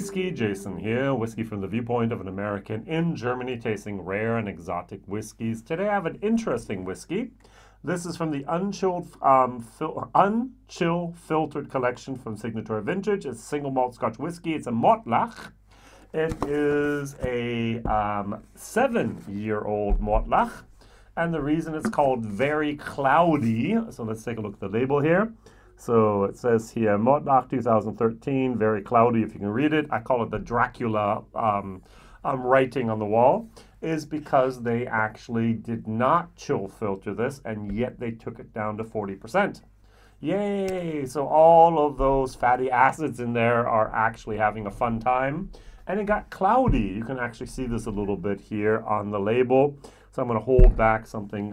WhiskyJason here, whiskey from the viewpoint of an American in Germany tasting rare and exotic whiskeys. Today I have an interesting whiskey. This is from the Un-Chillfiltered collection from Signatory Vintage. It's single malt Scotch whiskey. It's a Mortlach. It is a 7-year-old Mortlach. And the reason it's called Very Cloudy, so let's take a look at the label here. So it says here, Mortlach 2013, very cloudy if you can read it. I call it the Dracula writing on the wall, is because they actually did not chill filter this, and yet they took it down to 40%. Yay! So all of those fatty acids in there are actually having a fun time. And it got cloudy. You can actually see this a little bit here on the label. So I'm going to hold back something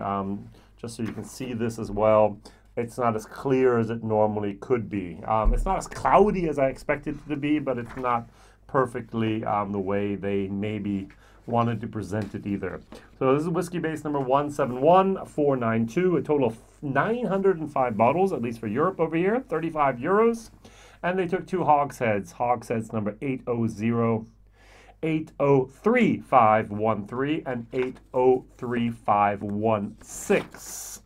just so you can see this as well. It's not as clear as it normally could be. It's not as cloudy as I expected it to be, but it's not perfectly the way they maybe wanted to present it either. So this is Whiskybase number 171492, a total of 905 bottles, at least for Europe over here, 35 euros. And they took two hogsheads, hogsheads number 803513 and 803516.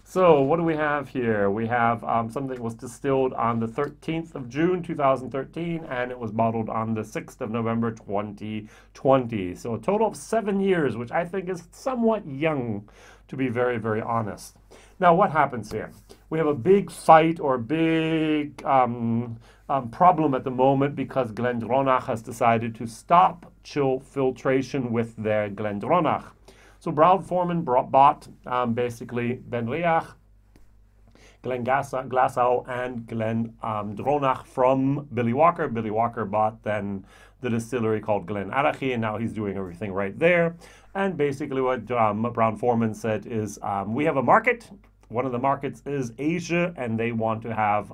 So what do we have here? We have something that was distilled on the 13th of June 2013, and it was bottled on the 6th of November 2020. So a total of 7 years, which I think is somewhat young, to be very, very honest. Now what happens here? We have a big fight or big problem at the moment because Glendronach has decided to stop chill filtration with their Glendronach. So Brown-Forman bought basically Benriach, Glenglassaugh, and Glendronach from Billy Walker. Billy Walker bought then the distillery called Glenallachie, and now he's doing everything right there. And basically what Brown-Forman said is, we have a market. One of the markets is Asia, and they want to have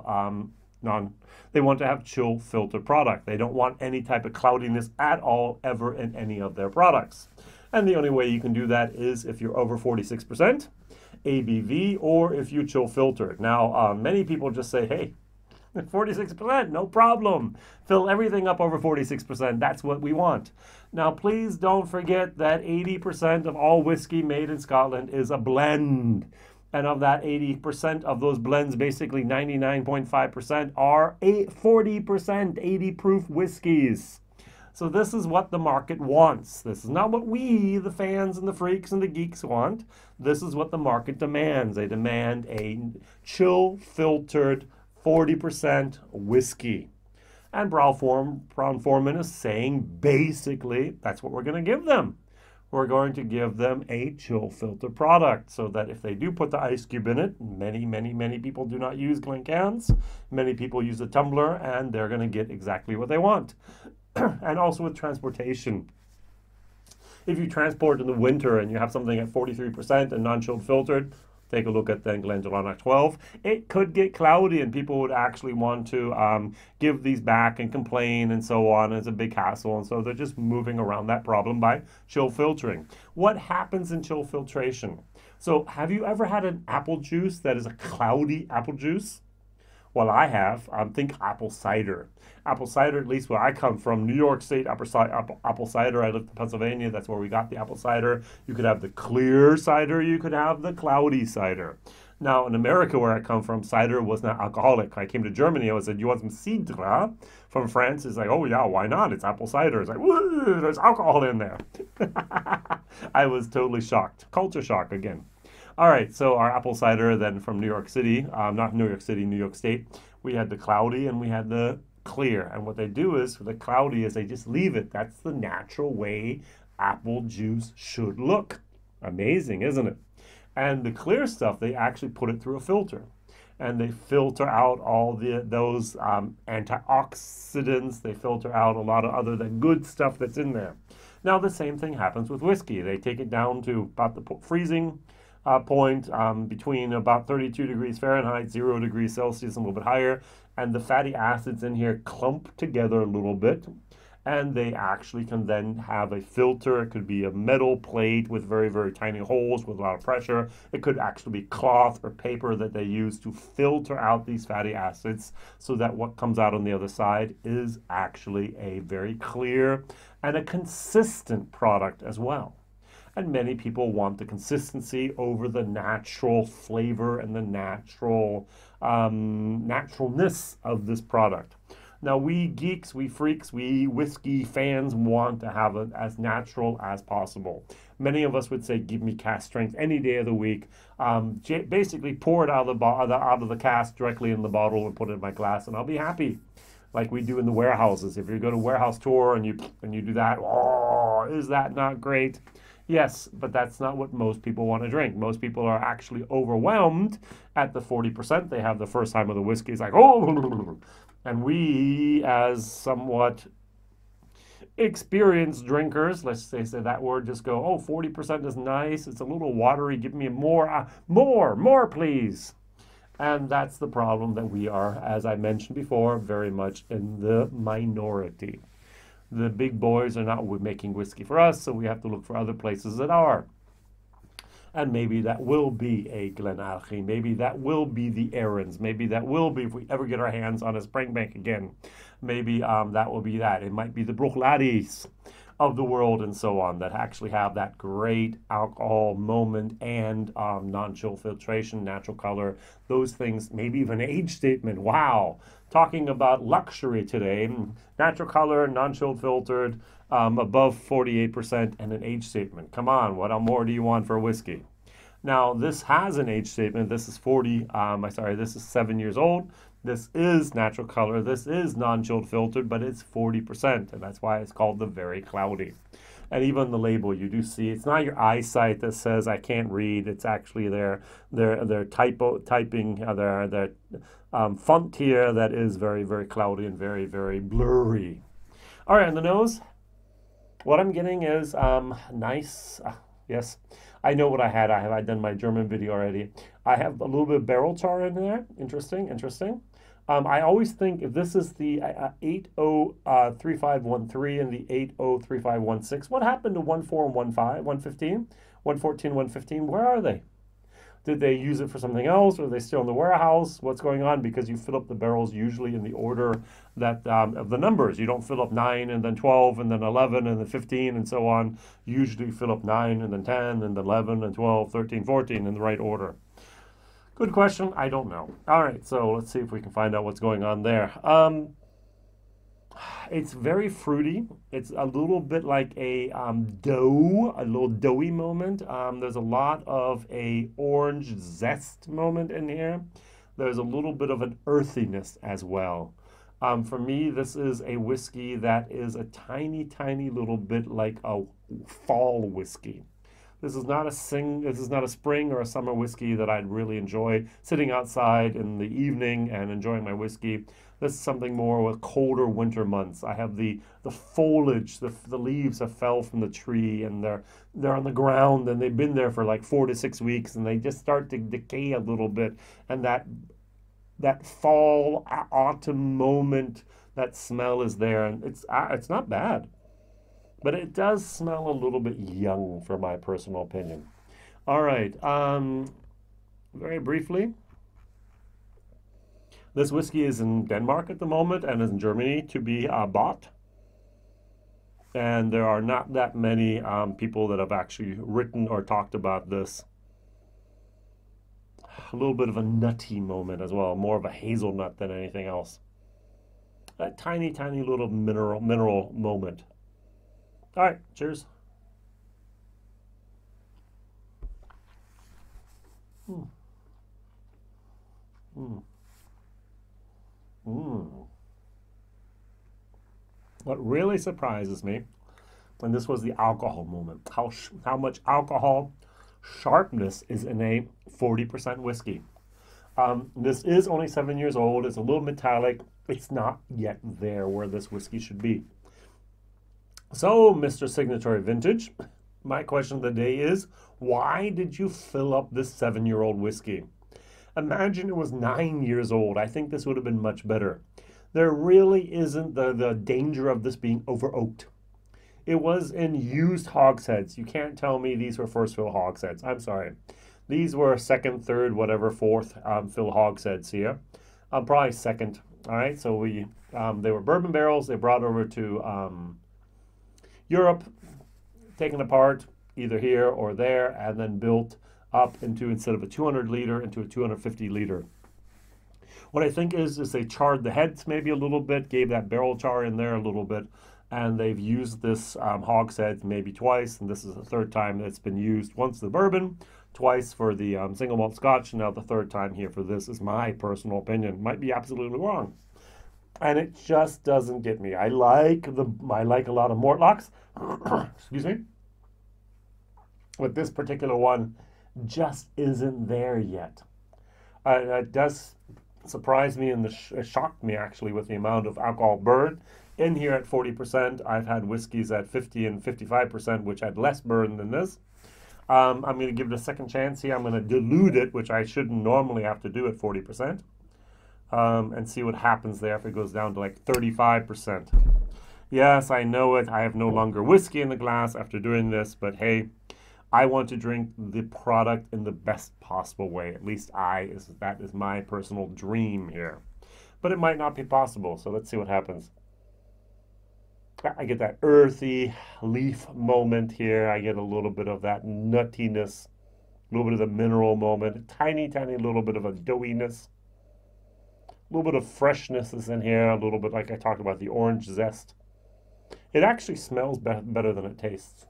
chill filter product. They don't want any type of cloudiness at all ever in any of their products. And the only way you can do that is if you're over 46% ABV or if you chill filter. Now, many people just say, hey, 46%, no problem. Fill everything up over 46%. That's what we want. Now, please don't forget that 80% of all whiskey made in Scotland is a blend. And of that 80% of those blends, basically 99.5% are 40% 80 proof whiskeys. So this is what the market wants. This is not what we, the fans and the freaks and the geeks, want. This is what the market demands. They demand a chill-filtered 40% whiskey. And Brown-Forman is saying, basically, that's what we're going to give them. We're going to give them a chill filter product so that if they do put the ice cube in it, many people do not use Glencans. Many people use a tumbler, and they're going to get exactly what they want. And also with transportation. If you transport in the winter and you have something at 43% and non-chilled filtered, take a look at then Glendronach 12. It could get cloudy and people would actually want to give these back and complain and so on. It's a big hassle, and so they're just moving around that problem by chill filtering. What happens in chill filtration? So have you ever had an apple juice that is a cloudy apple juice? Well, I have. Think apple cider. Apple cider, at least where I come from, New York State, apple cider. I lived in Pennsylvania. That's where we got the apple cider. You could have the clear cider. You could have the cloudy cider. Now, in America, where I come from, cider was not alcoholic. I came to Germany. I said, you want some cidre from France? It's like, oh, yeah, why not? It's apple cider. It's like, woo, there's alcohol in there. I was totally shocked. Culture shock again. All right, so our apple cider then from New York City, not New York City, New York State, we had the cloudy and we had the clear. And what they do is, for the cloudy, is they just leave it. That's the natural way apple juice should look. Amazing, isn't it? And the clear stuff, they actually put it through a filter. And they filter out all those antioxidants. They filter out a lot of other the good stuff that's in there. Now, the same thing happens with whiskey. They take it down to about the freezing point between about 32 degrees Fahrenheit, 0 degrees Celsius, a little bit higher, and the fatty acids in here clump together a little bit, And they actually can then have a filter. It could be a metal plate with very, very tiny holes with a lot of pressure. It could actually be cloth or paper that they use to filter out these fatty acids so that what comes out on the other side is actually a very clear and a consistent product as well. And many people want the consistency over the natural flavor and the natural naturalness of this product. Now, we geeks, we freaks, we whiskey fans want to have it as natural as possible. Many of us would say, give me cask strength any day of the week. Basically, pour it out of the cask directly in the bottle and put it in my glass, and I'll be happy. Like we do in the warehouses. If you go to a warehouse tour and you do that, oh, is that not great? Yes, but that's not what most people want to drink. Most people are actually overwhelmed at the 40% they have the first time of the whiskey. It's like, oh, and we, as somewhat experienced drinkers, let's say that word, just go, oh, 40% is nice. It's a little watery. Give me more, please. And that's the problem that we are, as I mentioned before, very much in the minority. The big boys are not making whiskey for us, so we have to look for other places that are. And maybe that will be a Glenalchie. Maybe that will be the Aaron's. Maybe that will be, if we ever get our hands on a Springbank again, maybe that will be that. It might be the Bruichladdich of the world and so on that actually have that great alcohol moment and non-chill filtration, natural color, those things, maybe even age statement. Wow. Talking about luxury today, natural color, non-chill filtered, above 48% and an age statement. Come on, what more do you want for a whiskey? Now, this has an age statement. This is this is 7 years old. This is natural color. This is non-chilled filtered, but it's 40%, and that's why it's called the Very Cloudy. And even the label, you do see, it's not your eyesight that says I can't read. It's actually their typing, their font here that is very, very cloudy and very, very blurry. All right, on the nose, what I'm getting is nice. Yes, I know what I had. I've done my German video already. I have a little bit of barrel char in there. Interesting. I always think if this is the 803513 and the 803516, what happened to 14 and 15, 115, 114, 115? Where are they? Did they use it for something else? Or are they still in the warehouse? What's going on? Because you fill up the barrels usually in the order that of the numbers. You don't fill up 9 and then 12 and then 11 and then 15 and so on. You usually fill up 9 and then 10 and then 11 and 12, 13, 14 in the right order. Good question. I don't know. All right, so let's see if we can find out what's going on there. It's very fruity. It's a little bit like a little doughy moment. There's a lot of a orange zest moment in here. There's a little bit of an earthiness as well. For me, this is a whiskey that is a tiny, tiny little bit like a fall whiskey. This is not a spring or a summer whiskey that I'd really enjoy sitting outside in the evening and enjoying my whiskey. This is something more with colder winter months. I have the foliage, the leaves have fell from the tree and they're on the ground and they've been there for like 4 to 6 weeks and they just start to decay a little bit. And that fall, autumn moment, that smell is there, and it's not bad. But it does smell a little bit young, for my personal opinion. All right, very briefly, this whiskey is in Denmark at the moment and is in Germany to be bought. And there are not that many people that have actually written or talked about this. A little bit of a nutty moment as well, more of a hazelnut than anything else. That tiny, tiny little mineral moment. All right, cheers. What really surprises me, and this was the alcohol moment, how much alcohol sharpness is in a 40% whiskey. This is only 7 years old. It's a little metallic. It's not yet there where this whiskey should be. So, Mr. Signatory Vintage, my question of the day is, why did you fill up this 7-year-old whiskey? Imagine it was 9 years old. I think this would have been much better. There really isn't the danger of this being over oaked. It was in used hogsheads. You can't tell me these were first fill hogsheads. I'm sorry. These were second, third, whatever, fourth fill hogsheads here. Probably second. All right, so they were bourbon barrels. They brought over to Europe, taken apart either here or there, and then built up into, instead of a 200 liter, into a 250 liter. What I think is they charred the heads maybe a little bit, gave that barrel char in there a little bit, and they've used this hogshead maybe twice, and this is the third time that it's been used. Once the bourbon, twice for the single malt scotch, and now the third time here for this, is my personal opinion. Might be absolutely wrong. And it just doesn't get me. I like a lot of Mortlachs, excuse me, but this particular one just isn't there yet. It does surprise me and shocked me actually with the amount of alcohol burn in here at 40%. I've had whiskeys at 50 and 55%, which had less burn than this. I'm going to give it a second chance here. I'm going to dilute it, which I shouldn't normally have to do at 40%, and see what happens there if it goes down to like 35%. Yes, I know it. I have no longer whiskey in the glass after doing this, but hey, I want to drink the product in the best possible way. At least that is my personal dream here. But it might not be possible, so let's see what happens. I get that earthy leaf moment here. I get a little bit of that nuttiness, a little bit of the mineral moment, a tiny, tiny little bit of a doughiness. A little bit of freshness is in here, a little bit like I talked about, the orange zest. It actually smells better than it tastes.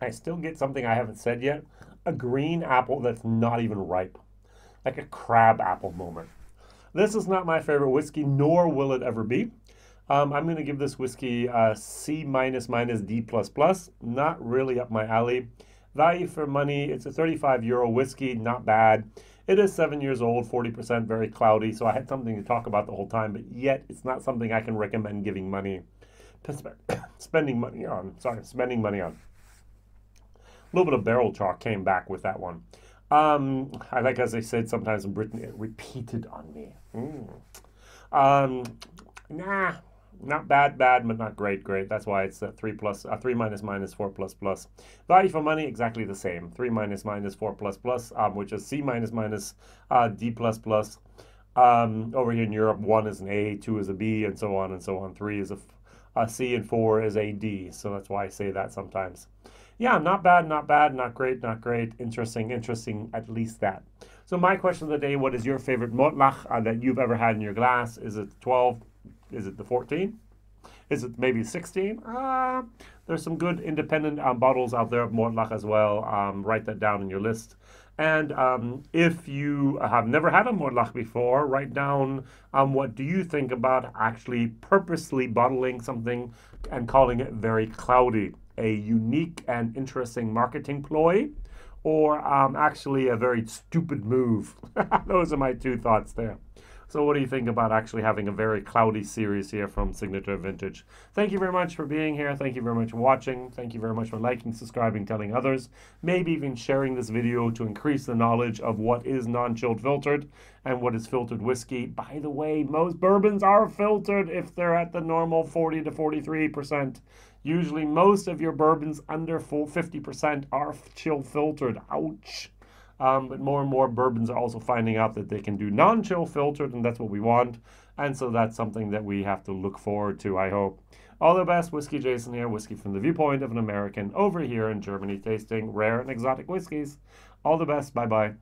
I still get something I haven't said yet. A green apple that's not even ripe. Like a crab apple moment. This is not my favorite whiskey, nor will it ever be. I'm going to give this whiskey C minus D plus plus. Not really up my alley. Value for money, it's a 35 euro whiskey, not bad. It is 7 years old, 40%, very cloudy, so I had something to talk about the whole time, but yet it's not something I can recommend giving money, spending money on. A little bit of barrel char came back with that one. I like, as I said, sometimes in Britain, it repeated on me. Nah, not bad, but not great. That's why it's a 3 minus 4 plus plus. Value for money, exactly the same. 3 minus 4 plus plus, which is C minus D plus plus. Over here in Europe, 1 is an A, 2 is a B, and so on and so on. 3 is a C, and 4 is a D. So that's why I say that sometimes. Yeah, not bad, not great. Interesting, at least that. So my question of the day, what is your favorite Mortlach that you've ever had in your glass? Is it 12? Is it the 14? Is it maybe 16? There's some good independent bottles out there of Mortlach as well. Write that down in your list. And if you have never had a Mortlach before, write down what do you think about actually purposely bottling something and calling it very cloudy. A unique and interesting marketing ploy, or actually a very stupid move. Those are my two thoughts there. So what do you think about actually having a very cloudy series here from Signatory Vintage? Thank you very much for being here. Thank you very much for watching. Thank you very much for liking, subscribing, telling others. Maybe even sharing this video to increase the knowledge of what is non-chilled filtered and what is filtered whiskey. By the way, most bourbons are filtered if they're at the normal 40 to 43%. Usually most of your bourbons under 50% are chill filtered. Ouch. But more and more bourbons are also finding out that they can do non-chill filtered, and that's what we want. And so that's something that we have to look forward to, I hope. All the best. Whiskey Jason here, whiskey from the viewpoint of an American over here in Germany, tasting rare and exotic whiskeys. All the best. Bye-bye.